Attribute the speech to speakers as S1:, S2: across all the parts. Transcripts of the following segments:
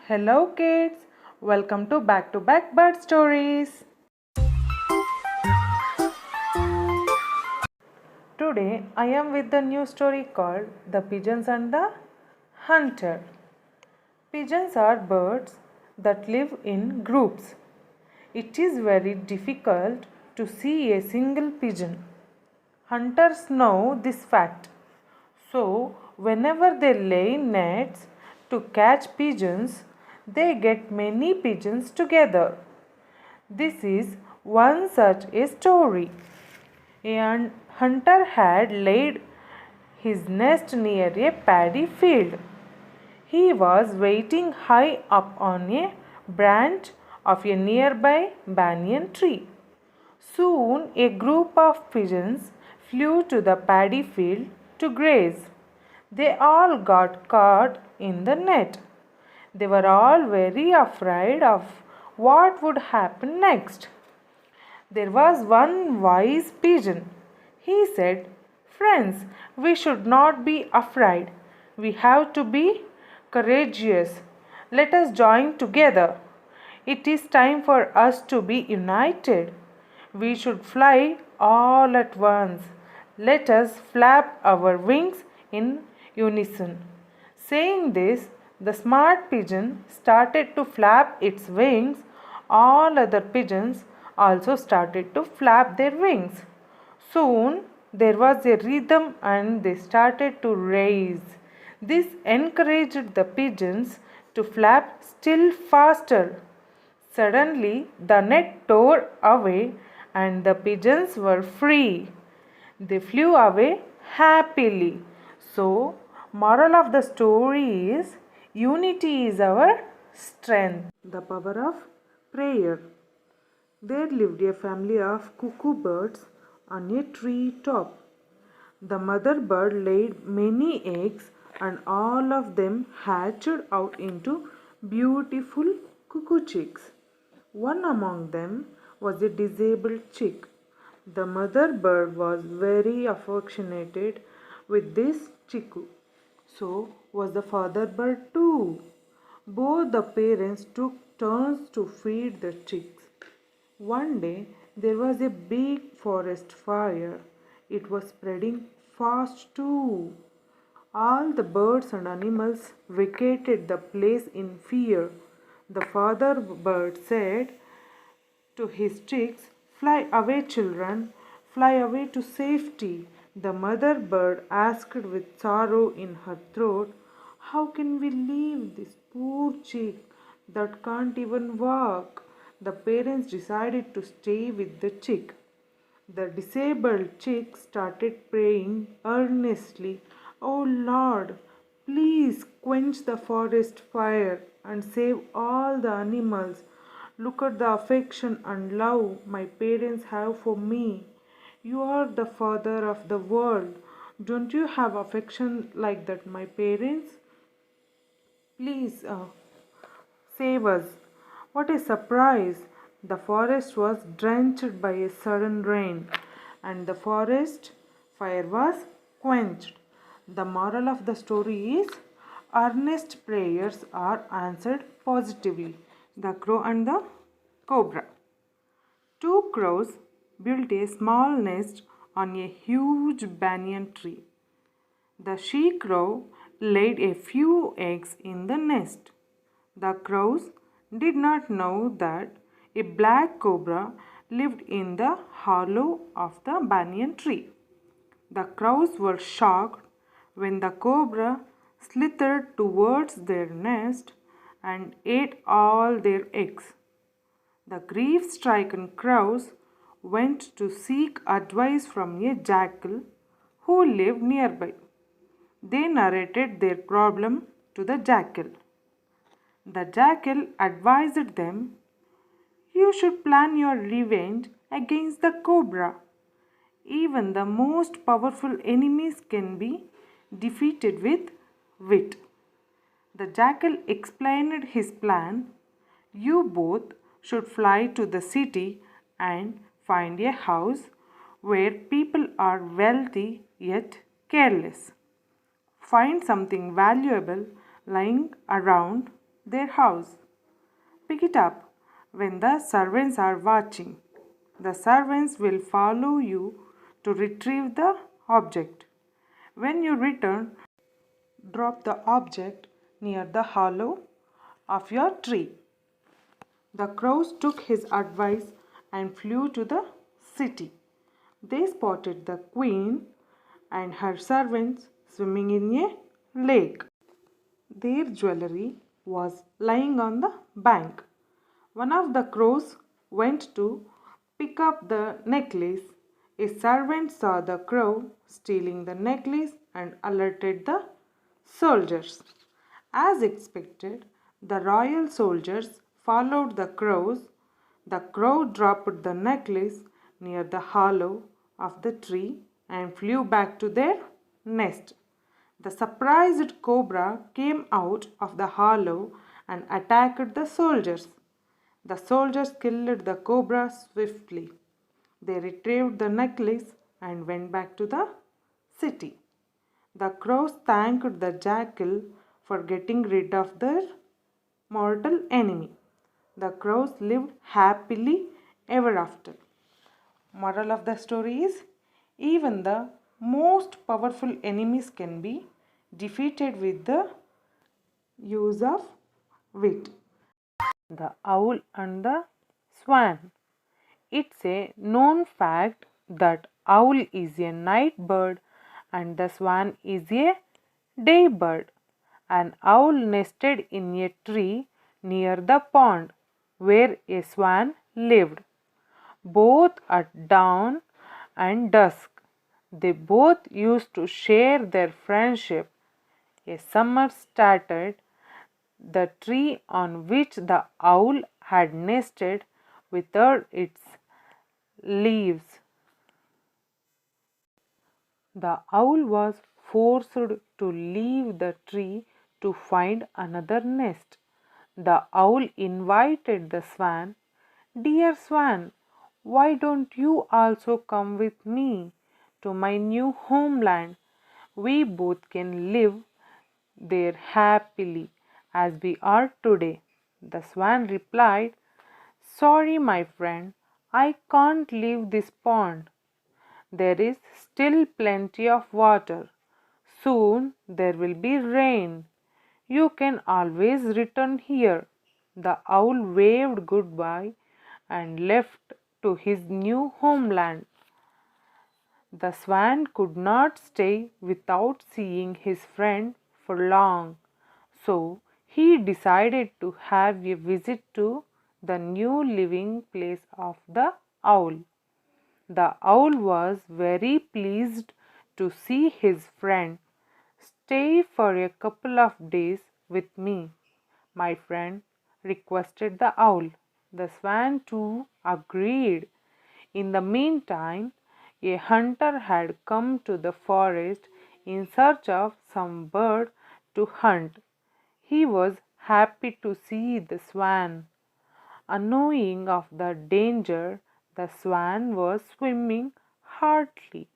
S1: Hello kids, welcome to Back Bird Stories. Today I am with the new story called The Pigeons and the Hunter. Pigeons are birds that live in groups. It is very difficult to see a single pigeon. Hunters know this fact. So, whenever they lay nets to catch pigeons, they get many pigeons together. This is one such a story. A hunter had laid his nest near a paddy field. He was waiting high up on a branch of a nearby banyan tree. Soon a group of pigeons flew to the paddy field to graze. They all got caught in the net. They were all very afraid of what would happen next. There was one wise pigeon. He said, "Friends, we should not be afraid. We have to be courageous. Let us join together. It is time for us to be united. We should fly all at once. Let us flap our wings in unison." Saying this, the smart pigeon started to flap its wings. All other pigeons also started to flap their wings. Soon there was a rhythm and they started to raise. This encouraged the pigeons to flap still faster. Suddenly the net tore away and the pigeons were free. They flew away happily. So, moral of the story is unity is our strength. The power of prayer. There lived a family of cuckoo birds on a tree top. The mother bird laid many eggs and all of them hatched out into beautiful cuckoo chicks. One among them was a disabled chick. The mother bird was very affectionate with this chicku. So was the father bird too. Both the parents took turns to feed the chicks. One day there was a big forest fire. It was spreading fast too. All the birds and animals vacated the place in fear. The father bird said to his chicks, "Fly away, children, fly away to safety." The mother bird asked with sorrow in her throat, "How can we leave this poor chick that can't even walk?" The parents decided to stay with the chick. The disabled chick started praying earnestly, "Oh Lord, please quench the forest fire and save all the animals. Look at the affection and love my parents have for me. You are the father of the world. Don't you have affection like that, my parents? Please save us." What a surprise! The forest was drenched by a sudden rain, and the forest fire was quenched. The moral of the story is earnest prayers are answered positively. The crow and the cobra. Two crows built a small nest on a huge banyan tree. The she crow laid a few eggs in the nest. The crows did not know that a black cobra lived in the hollow of the banyan tree. The crows were shocked when the cobra slithered towards their nest and ate all their eggs. The grief-stricken crows went to seek advice from a jackal who lived nearby. They narrated their problem to the jackal. The jackal advised them, "You should plan your revenge against the cobra. Even the most powerful enemies can be defeated with wit." The jackal explained his plan. "You both should fly to the city and find a house where people are wealthy yet careless. Find something valuable lying around their house. Pick it up when the servants are watching. The servants will follow you to retrieve the object. When you return, drop the object near the hollow of your tree. The crows took his advice and flew to the city. They spotted the queen and her servants swimming in a lake. Their jewelry was lying on the bank. One of the crows went to pick up the necklace. A servant saw the crow stealing the necklace and alerted the soldiers. As expected, the royal soldiers followed the crows. The crow dropped the necklace near the hollow of the tree and flew back to their nest. The surprised cobra came out of the hollow and attacked the soldiers. The soldiers killed the cobra swiftly. They retrieved the necklace and went back to the city. The crows thanked the jackal for getting rid of their mortal enemy. The crows lived happily ever after. Moral of the story is even the most powerful enemies can be defeated with the use of wit. The owl and the swan. It's a known fact that owl is a night bird and the swan is a day bird. An owl nested in a tree near the pond where a swan lived. Both at dawn and dusk, they both used to share their friendship. A summer started. The tree on which the owl had nested withered its leaves. The owl was forced to leave the tree to find another nest. The owl invited the swan, "Dear swan, why don't you also come with me to my new homeland? We both can live there happily as we are today." The swan replied, "Sorry, my friend, I can't leave this pond. There is still plenty of water. Soon there will be rain. You can always return here." The owl waved goodbye and left to his new homeland. The swan could not stay without seeing his friend for long, so he decided to have a visit to the new living place of the owl. The owl was very pleased to see his friend. "Stay for a couple of days with me, my friend," requested the owl. The swan too agreed. In the meantime, a hunter had come to the forest in search of some bird to hunt. He was happy to see the swan. Unknowing of the danger, the swan was swimming hardly.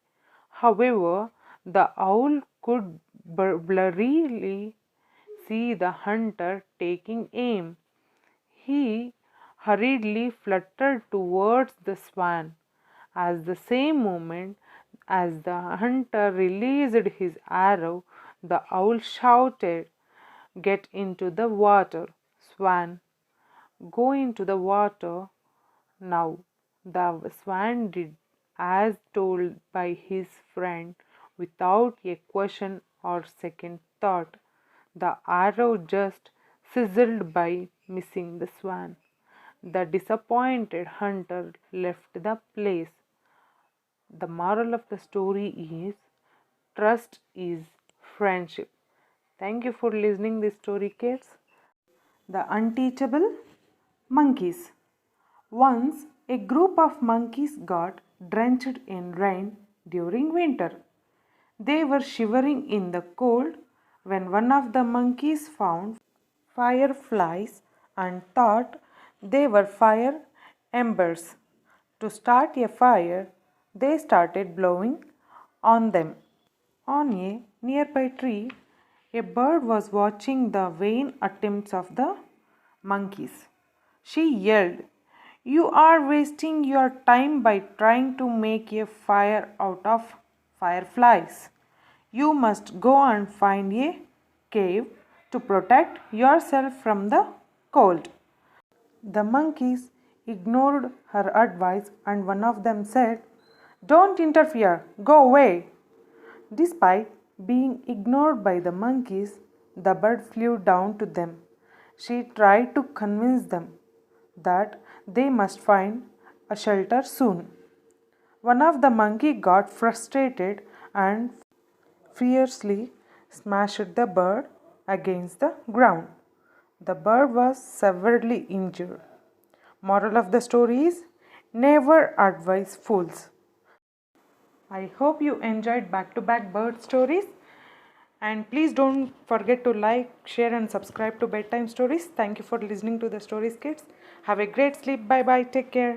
S1: However, the owl could blurrily see the hunter taking aim. He hurriedly fluttered towards the swan. At the same moment as the hunter released his arrow, the owl shouted, "Get into the water, swan! Go into the water now." The swan did as told by his friend without a question or second thought. The arrow just sizzled by missing the swan. The disappointed hunter left the place. The moral of the story is trust is friendship. Thank you for listening this story, kids. The unteachable monkeys. Once a group of monkeys got drenched in rain during winter. They were shivering in the cold when one of the monkeys found fireflies and thought they were fire embers. To start a fire, they started blowing on them. On a nearby tree, A bird was watching the vain attempts of the monkeys. She yelled, "You are wasting your time by trying to make a fire out of fireflies. You must go and find a cave to protect yourself from the cold." The monkeys ignored her advice and one of them said, "Don't interfere, go away." Despite being ignored by the monkeys, the bird flew down to them. She tried to convince them that they must find a shelter soon. One of the monkeys got frustrated and fiercely smashed the bird against the ground. The bird was severely injured. Moral of the story is never advise fools. I hope you enjoyed back to back bird stories. And please don't forget to like, share, and subscribe to Bedtime Stories. Thank you for listening to the stories, kids. Have a great sleep. Bye bye. Take care.